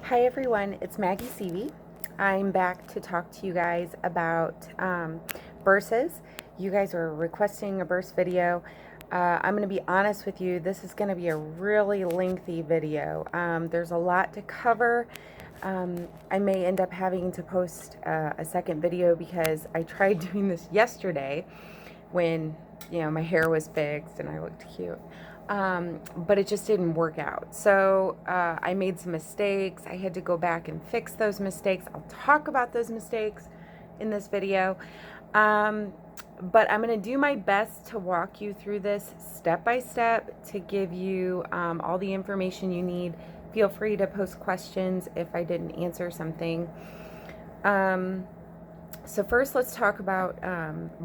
Hi everyone, it's Maggie Seavey. I'm back to talk to you guys about Burses. You guys were requesting a Burse video. I'm going to be honest with you, this is going to be a really lengthy video. There's a lot to cover. I may end up having to post a second video because I tried doing this yesterday when my hair was fixed and I looked cute. But it just didn't work out. So I made some mistakes. I had to go back and fix those mistakes. I'll talk about those mistakes in this video. But I'm going to do my best to walk you through this step by step to give you all the information you need. Feel free to post questions if I didn't answer something. So first let's talk about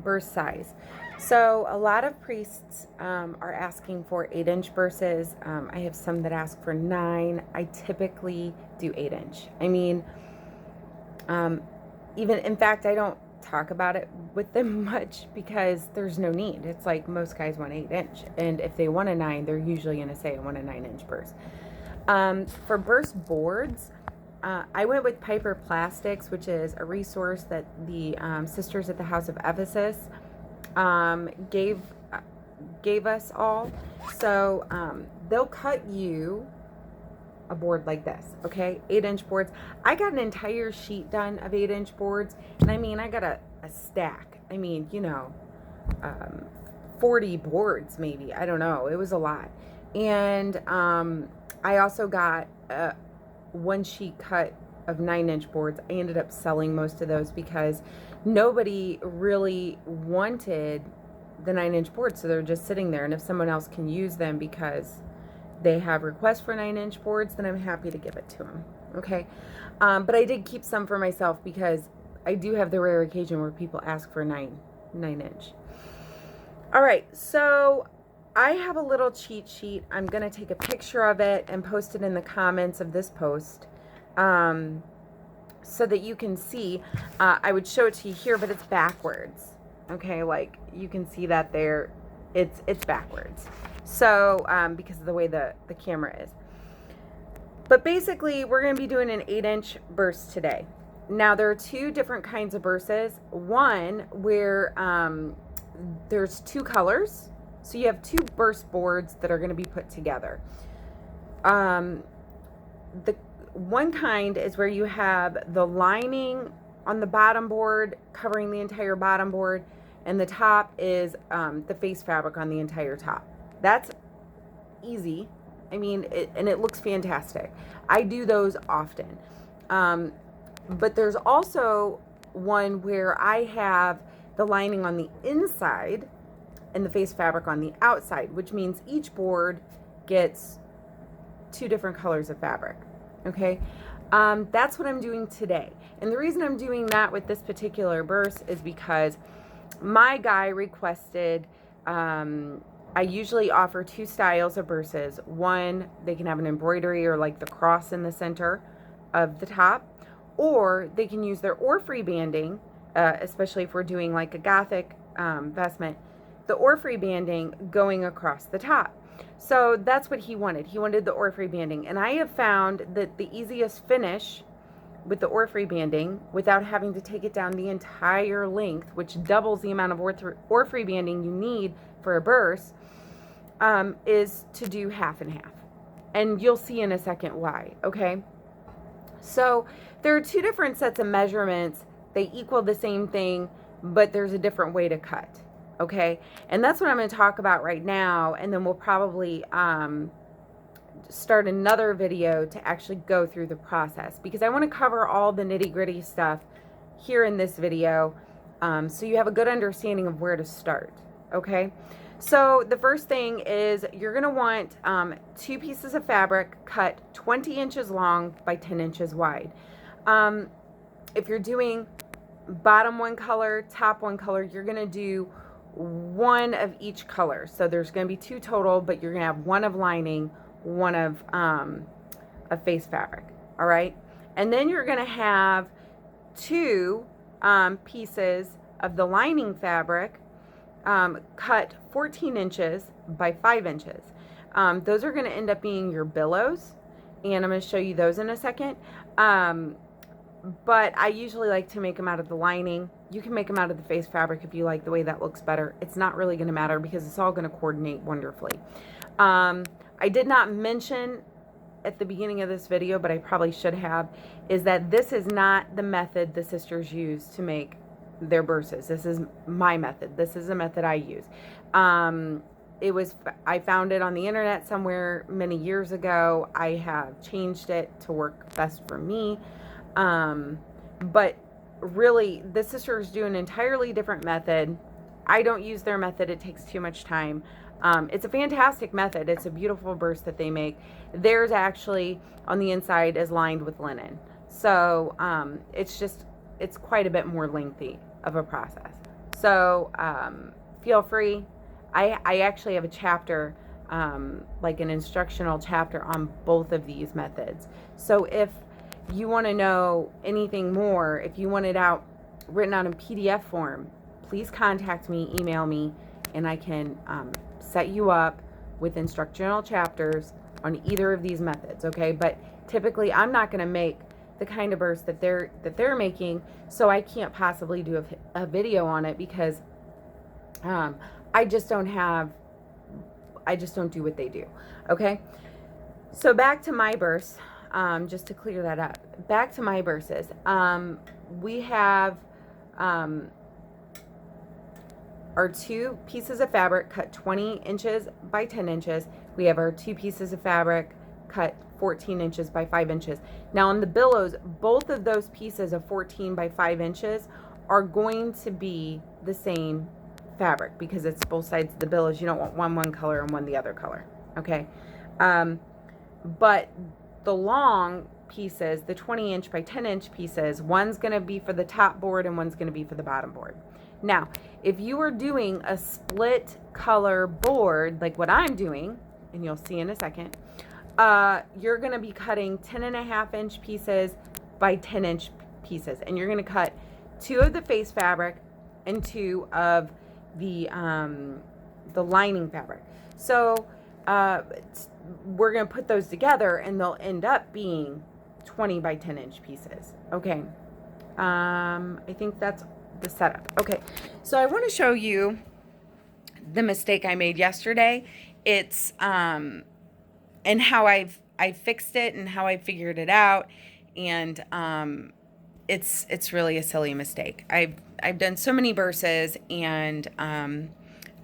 burse size. So a lot of priests are asking for 8-inch burses. I have some that ask for 9. I typically do 8-inch. I mean, even in fact, I don't talk about it with them much because there's no need. It's like most guys want 8-inch, and if they want a 9, they're usually going to say I want a 9-inch burse. For burse boards, I went with Piper Plastics, which is a resource that the sisters at the House of Ephesus gave us all. So they'll cut you a board like this, okay? 8-inch boards. I got an entire sheet done of 8-inch boards, and I mean, I got a stack. I mean, 40 boards maybe. I don't know. It was a lot. And I also got one sheet cut of 9-inch boards. I ended up selling most of those because nobody really wanted the 9-inch boards, so they're just sitting there. And if someone else can use them because they have requests for 9-inch boards, then I'm happy to give it to them. Okay, but I did keep some for myself because I do have the rare occasion where people ask for 9-inch. All right, so I have a little cheat sheet. I'm going to take a picture of it and post it in the comments of this post so that you can see. I would show it to you here, but it's backwards. Okay, like you can see that there. It's backwards. So because of the way the camera is. But basically, we're going to be doing an 8-inch burse today. Now, there are 2 different kinds of burses. One where there's 2 colors. So you have 2 burse boards that are going to be put together. The one kind is where you have the lining on the bottom board covering the entire bottom board, and the top is the face fabric on the entire top. That's easy. I mean, and it looks fantastic. I do those often. But there's also one where I have the lining on the inside and the face fabric on the outside, which means each board gets 2 different colors of fabric. Okay, that's what I'm doing today. And the reason I'm doing that with this particular burse is because my guy requested, I usually offer 2 styles of burses. One, they can have an embroidery or like the cross in the center of the top, or they can use their Orphrey banding, especially if we're doing like a Gothic vestment, the Orphrey banding going across the top. So that's what he wanted. He wanted the Orphrey banding. And I have found that the easiest finish with the Orphrey banding, without having to take it down the entire length, which doubles the amount of Orphrey banding you need for a burse, is to do half and half. And you'll see in a second why, okay? So there are 2 different sets of measurements. They equal the same thing, but there's a different way to cut. Okay, and that's what I'm going to talk about right now, and then we'll probably start another video to actually go through the process, because I want to cover all the nitty-gritty stuff here in this video, so you have a good understanding of where to start. Okay, so the first thing is you're going to want 2 pieces of fabric cut 20 inches long by 10 inches wide. If you're doing bottom one color, top one color, you're going to do 1 of each color. So there's going to be 2 total, but you're going to have 1 of lining, 1 of face fabric. All right. And then you're going to have 2 pieces of the lining fabric cut 14 inches by 5 inches. Those are going to end up being your billows. and I'm going to show you those in a second. But I usually like to make them out of the lining. You can make them out of the face fabric if you like the way that looks better. It's not really going to matter because it's all going to coordinate wonderfully. I did not mention at the beginning of this video, but I probably should have, is that this is not the method the sisters use to make their burses. This is my method. This is a method I use. I found it on the internet somewhere many years ago. I have changed it to work best for me. But really, the sisters do an entirely different method. I don't use their method. It takes too much time. It's a fantastic method. It's a beautiful burse that they make. Theirs actually on the inside is lined with linen. So, it's quite a bit more lengthy of a process. So, feel free. I actually have a chapter, like an instructional chapter on both of these methods. So if you want to know anything more, if you want it written out in PDF form, please contact me, email me, and I can set you up with instructional chapters on either of these methods, okay? But typically I'm not going to make the kind of burst that they're making, so I can't possibly do a video on it because I just don't do what they do, okay? So back to my burse, just to clear that up. Back to my burses. We have our 2 pieces of fabric cut 20 inches by 10 inches. We have our 2 pieces of fabric cut 14 inches by 5 inches. Now on the billows, both of those pieces of 14 by 5 inches are going to be the same fabric because it's both sides of the billows. You don't want one color and one the other color, okay? But the long pieces, the 20 inch by 10 inch pieces, one's going to be for the top board and one's going to be for the bottom board. Now, if you are doing a split color board like what I'm doing, and you'll see in a second, you're going to be cutting 10.5 inch pieces by 10 inch pieces, and you're going to cut 2 of the face fabric and 2 of the lining fabric. So we're going to put those together and they'll end up being 20 by 10 inch pieces. Okay. I think that's the setup. Okay. So I want to show you the mistake I made yesterday. It's and how I fixed it and how I figured it out. And it's really a silly mistake. I've done so many burses, and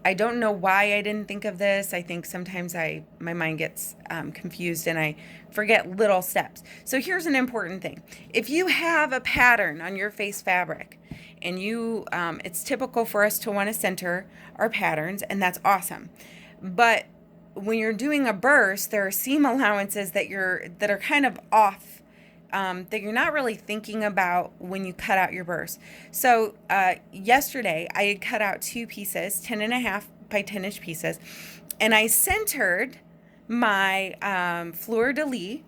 I don't know why I didn't think of this. I think sometimes my mind gets confused and I forget little steps. So here's an important thing. If you have a pattern on your face fabric, and it's typical for us to want to center our patterns, and that's awesome. But when you're doing a burse, there are seam allowances that are kind of off, that you're not really thinking about when you cut out your burse. So yesterday I had cut out 2 pieces, 10.5 by 10 inch pieces, and I centered my fleur-de-lis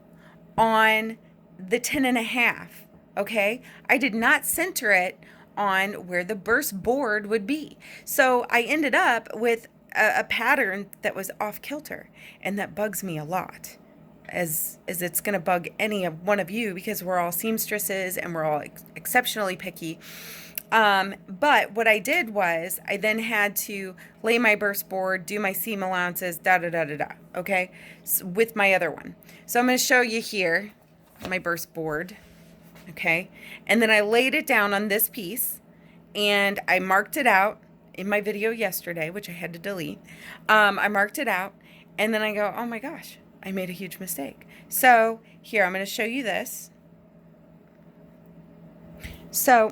on the 10.5. Okay, I did not center it on where the burse board would be. So I ended up with a pattern that was off kilter, and that bugs me a lot, as it's going to bug any one of you, because we're all seamstresses and we're all exceptionally picky. But what I did was I then had to lay my burst board, do my seam allowances, okay, with my other one. So I'm going to show you here my burst board, okay, and then I laid it down on this piece, and I marked it out in my video yesterday, which I had to delete. I marked it out, and then I go, oh my gosh, I made a huge mistake. So here, I'm going to show you this. So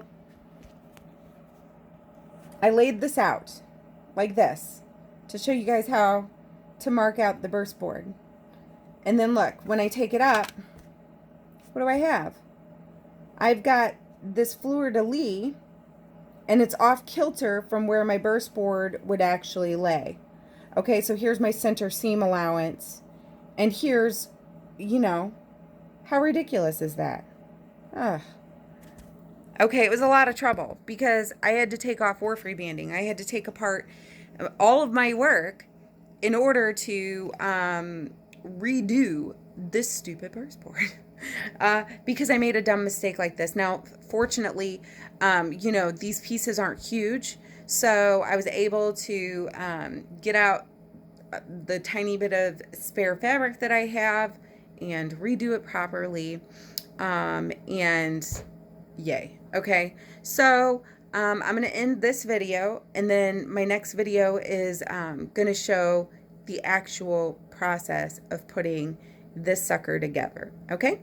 I laid this out like this to show you guys how to mark out the burst board. And then look, when I take it up, what do I have? I've got this fleur-de-lis, and it's off kilter from where my burst board would actually lay. Okay, so here's my center seam allowance. And here's, how ridiculous is that? Ugh. Okay, it was a lot of trouble because I had to take off war freebanding. I had to take apart all of my work in order to redo this stupid Burse board. Because I made a dumb mistake like this. Now, fortunately, you know, these pieces aren't huge, so I was able to get out the tiny bit of spare fabric that I have and redo it properly. And yay. Okay, so I'm going to end this video, and then my next video is going to show the actual process of putting this sucker together. Okay?